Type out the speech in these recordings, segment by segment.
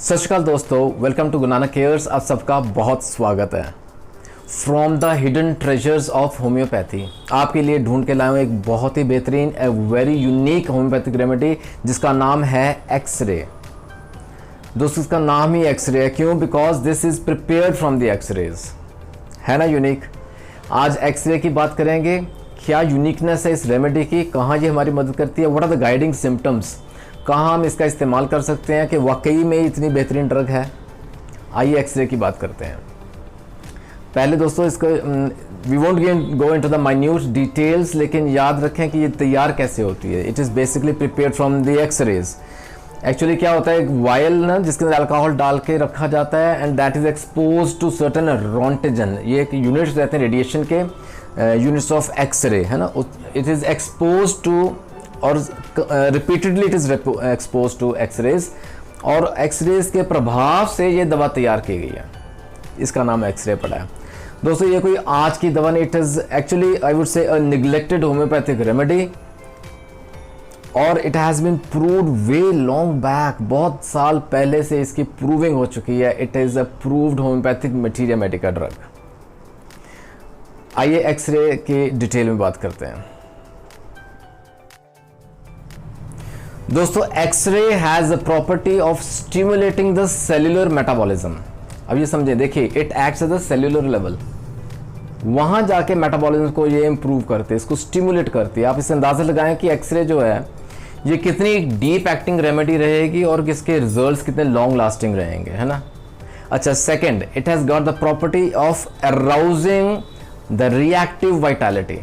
सत श्री अकाल दोस्तों, वेलकम टू गुरुनानक केयर्स। आप सबका बहुत स्वागत है। From the hidden treasures of homeopathy आपके लिए ढूंढ के लाया हूँ एक बहुत ही बेहतरीन वेरी यूनिक होम्योपैथिक रेमेडी जिसका नाम है एक्सरे। दोस्तों इसका नाम ही एक्सरे है, क्यों? Because this is prepared from the X rays, है ना यूनिक। आज एक्सरे की बात करेंगे, क्या यूनिकनेस है इस रेमेडी की, कहाँ ये हमारी मदद करती है, what are the guiding symptoms, कहाँ हम इसका इस्तेमाल कर सकते हैं कि वाकई में इतनी बेहतरीन ड्रग है। आइए एक्सरे की बात करते हैं। पहले दोस्तों इसको we won't go into the minute details, लेकिन याद रखें कि ये तैयार कैसे होती है। It is basically prepared from the X rays. Actually क्या होता है, एक वायल ना जिसके अंदर अल्कोहल डाल के रखा जाता है and that is expose to certain roentgen. ये एक यूनिट्स रहते हैं रेडिएशन के, यूनिट्स ऑफ एक्सरे, है ना। इट इज़ एक्सपोज टू और repeatedly it is expose to X rays, और एक्सरेज के प्रभाव से ये दवा तैयार की गई है, इसका नाम एक्सरे पड़ा है। दोस्तों ये कोई आज की दवा नहीं, it is actually I would say a neglected homeopathic remedy, और it has been proved way long back, बहुत साल पहले से इसकी प्रूविंग हो चुकी है। It is a proved homeopathic materia medica drug. आइए एक्सरे की डिटेल में बात करते हैं। दोस्तों X-ray has a property of stimulating the cellular metabolism. अब ये समझे, देखिए it acts at the cellular level, वहां जाके मेटाबॉलिज्म को ये इंप्रूव करते हैं, इसको स्टिमुलेट करती है। आप इससे अंदाजा लगाएं कि एक्सरे जो है ये कितनी डीप एक्टिंग रेमेडी रहेगी और किसके रिजल्ट्स कितने लॉन्ग लास्टिंग रहेंगे, है ना। अच्छा, second, it has got the property of arousing the reactive vitality.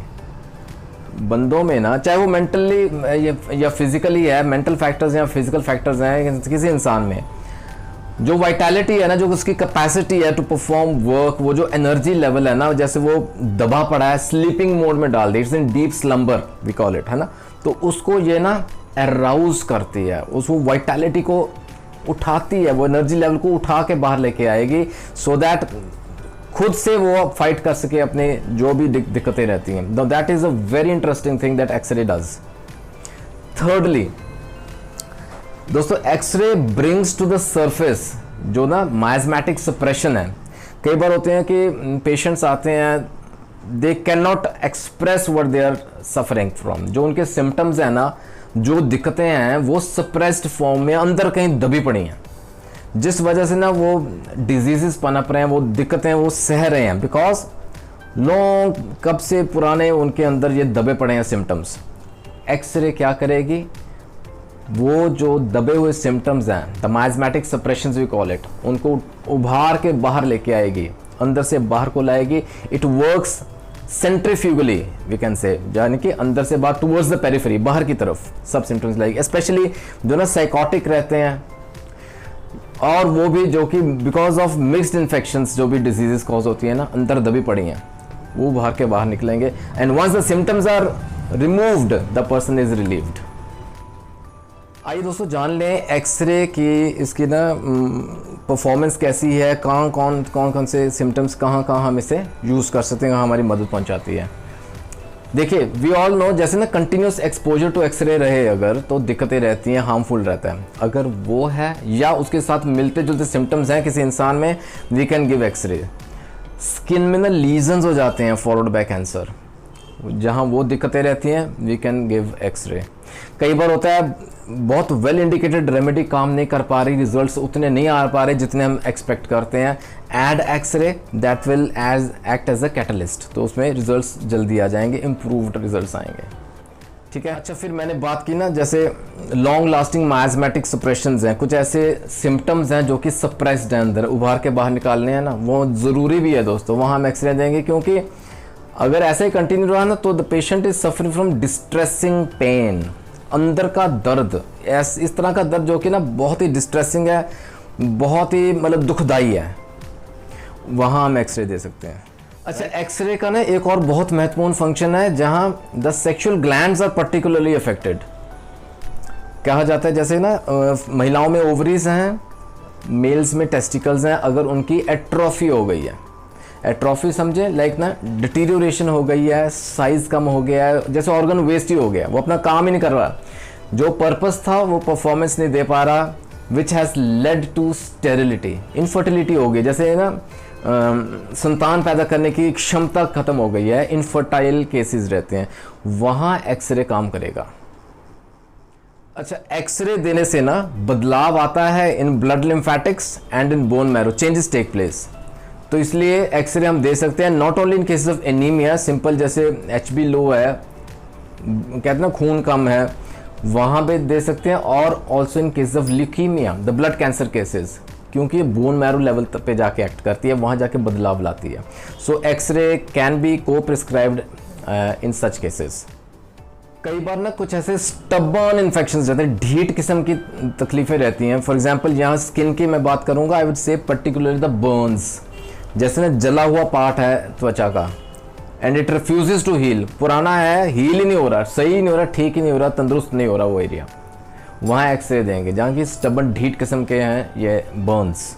बंदों में ना, चाहे वो मेंटली या फिजिकली है, मेंटल फैक्टर्स या फिजिकल फैक्टर्स हैं किसी इंसान में, जो वाइटैलिटी है ना, जो उसकी कैपेसिटी है टू परफॉर्म वर्क, वो जो एनर्जी लेवल है ना, जैसे वो दबा पड़ा है, स्लीपिंग मोड में डाल दी, it's in deep slumber we call it, है ना। तो उसको ये ना अराउज करती है, उसको वाइटैलिटी को उठाती है, वो एनर्जी लेवल को उठा के बाहर लेके आएगी, सो दैट खुद से वो फाइट कर सके अपने जो भी दिक्कतें रहती हैं। That is a very interesting thing that X-ray does. Thirdly दोस्तों, X-ray brings to the surface जो ना माइजमेटिक सप्रेशन है। कई बार होते हैं कि पेशेंट्स आते हैं, they can not express what they are suffering from, जो उनके सिम्टम्स हैं ना, जो दिक्कतें हैं वो सप्रेस्ड फॉर्म में अंदर कहीं दबी पड़ी हैं, जिस वजह से ना वो डिजीजेस पनप रहे हैं, वो दिक्कतें वो सह रहे हैं, बिकॉज लॉन्ग कब से पुराने उनके अंदर ये दबे पड़े हैं सिम्टम्स। एक्सरे क्या करेगी, वो जो दबे हुए सिम्टम्स हैं, the miasmatic सप्रेशंस we call it, उनको उभार के बाहर लेके आएगी, अंदर से बाहर को लाएगी। It works centrifugally we can say, यानी कि अंदर से बाहर टुवर्ड्स द पेरिफेरी, बाहर की तरफ सब सिम्टम्स लाएगी। स्पेशली जो ना साइकोटिक रहते हैं, और वो भी जो कि बिकॉज ऑफ मिक्स्ड इन्फेक्शंस जो भी डिजीजेस कॉज होती है ना, अंदर दबी पड़ी हैं, वो बाहर निकलेंगे। And once the symptoms are removed, the person is relieved. आइए दोस्तों जान लें एक्सरे की इसकी ना परफॉर्मेंस कैसी है, कौन से सिम्टम्स कहाँ हम इसे यूज़ कर सकते हैं, कहाँ हमारी मदद पहुँचाती है। देखिए वी ऑल नो, जैसे ना कंटिन्यूस एक्सपोजर टू एक्सरे रहे अगर, तो दिक्कतें रहती हैं, हार्मफुल रहता है। अगर वो है या उसके साथ मिलते जुलते सिम्टम्स हैं किसी इंसान में, we can give X ray. Skin में ना लीजन्स हो जाते हैं फॉरवर्ड बैक कैंसर, जहाँ वो दिक्कतें रहती हैं, वी कैन गिव एक्सरे। कई बार होता है बहुत वेल इंडिकेटेड रेमेडी काम नहीं कर पा रही, रिजल्ट्स उतने नहीं आ पा रहे जितने हम एक्सपेक्ट करते हैं, add X ray that will act as a catalyst, तो उसमें रिजल्ट्स जल्दी आ जाएंगे, इम्प्रूव्ड रिजल्ट्स आएंगे, ठीक है। अच्छा, फिर मैंने बात की ना, जैसे लॉन्ग लास्टिंग माइजमेटिक सप्रेशंस हैं, कुछ ऐसे सिम्टम्स हैं जो कि सप्रेस्ड हैं, अंदर उभार के बाहर निकालने हैं ना, वो ज़रूरी भी है दोस्तों, वहाँ हम एक्सरे देंगे, क्योंकि अगर ऐसे ही कंटिन्यू रहा ना, तो the patient is suffering from distressing pain, अंदर का दर्द, इस तरह का दर्द जो कि ना बहुत ही डिस्ट्रेसिंग है, बहुत ही मतलब दुखदाई है, वहाँ हम एक्सरे दे सकते हैं। अच्छा, एक्सरे का ना एक और बहुत महत्वपूर्ण फंक्शन है, जहाँ the sexual glands are particularly affected. कहा जाता है जैसे ना महिलाओं में ओवरीज हैं, मेल्स में टेस्टिकल्स हैं, अगर उनकी एट्रोफी हो गई है, एट्रोफी समझे लाइक ना डिटीरियोरेशन हो गई है, साइज कम हो गया है, जैसे ऑर्गन वेस्ट ही हो गया, वो अपना काम ही नहीं कर रहा, जो पर्पस था वो परफॉर्मेंस नहीं दे पा रहा, which has led to sterility, infertility हो गई, जैसे ना संतान पैदा करने की क्षमता खत्म हो गई है, इनफर्टाइल केसेस रहते हैं, वहाँ एक्सरे काम करेगा। अच्छा, एक्सरे देने से ना बदलाव आता है in blood lymphatics and in bone marrow, changes take place. तो इसलिए एक्सरे हम दे सकते हैं not only in cases of anaemia, simple जैसे HB लो है, कहते हैं ना खून कम है, वहाँ पे दे सकते हैं, और also in cases of leukaemia, the blood cancer cases, क्योंकि ये बोन मैरो लेवल पे जाके एक्ट करती है, वहाँ जाके बदलाव लाती है। सो एक्सरे कैन बी को प्रिस्क्राइब्ड इन सच केसेस। कई बार ना कुछ ऐसे स्टबर्न इन्फेक्शंस रहते हैं, ढीठ किस्म की तकलीफ़ें रहती हैं। फॉर एग्जांपल यहाँ स्किन की मैं बात करूँगा, I would say particularly the burns, जैसे ना जला हुआ पार्ट है त्वचा का, and it refuses to heal, पुराना है, हील ही नहीं हो रहा, सही नहीं हो रहा, ठीक ही नहीं हो रहा, तंदुरुस्त नहीं हो रहा वो एरिया, वहाँ एक्सरे देंगे जहाँ की स्टबर्न ढीठ किस्म के हैं ये बर्न्स।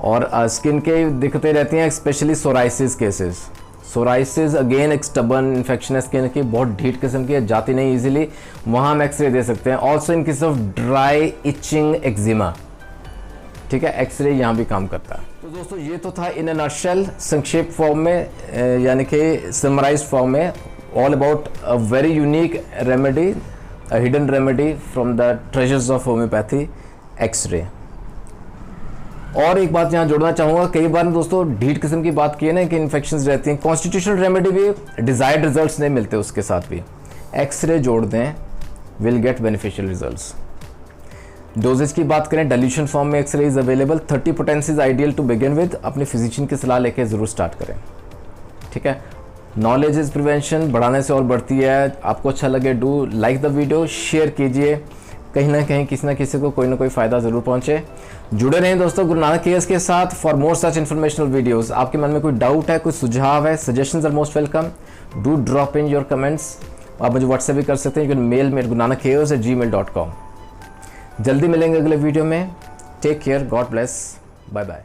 और स्किन के दिक्कतें रहती हैं, specially psoriasis cases. Psoriasis again एक स्टबर्न इन्फेक्शन है स्किन की, बहुत ढीठ किस्म की है, जाती नहीं इजीली, वहाँ हम एक्सरे दे सकते हैं। Also in case of dry itching eczema, ठीक है, एक्सरे यहाँ भी काम करता है। तो दोस्तों ये तो था इन अ नटशेल, संक्षेप फॉर्म में, यानी कि समराइज्ड फॉर्म में, all about a very unique remedy, a hidden remedy from the treasures of homoeopathy, X ray. और एक बात यहाँ जोड़ना चाहूँगा, कई बार दोस्तों ढीठ किस्म की बात की है ना कि इन्फेक्शंस रहती हैं, कॉन्स्टिट्यूशनल रेमेडी भी डिजायर्ड रिजल्ट्स नहीं मिलते, उसके साथ भी एक्सरे जोड़ दें, will get beneficial results. Doses की बात करें, डाइल्यूशन फॉर्म में X ray is available, 30 potency is ideal to begin with, अपने फिजिशियन की सलाह लेके ज़रूर स्टार्ट करें, ठीक है। नॉलेज इज प्रिवेंशन, बढ़ाने से और बढ़ती है। आपको अच्छा लगे do like the video, share कीजिए, कहीं ना कहीं किसी ना किसी को कोई ना कोई फ़ायदा ज़रूर पहुंचे। जुड़े रहें दोस्तों गुरु नानक केयर्स के साथ for more such informational videos. आपके मन में कोई डाउट है, कोई सुझाव है, suggestions are most welcome, do drop in your comments. आप मुझे व्हाट्सएप भी कर सकते हैं, you can mail me gurunanak@gmail.com। जल्दी मिलेंगे अगले वीडियो में, take care, god bless, bye bye.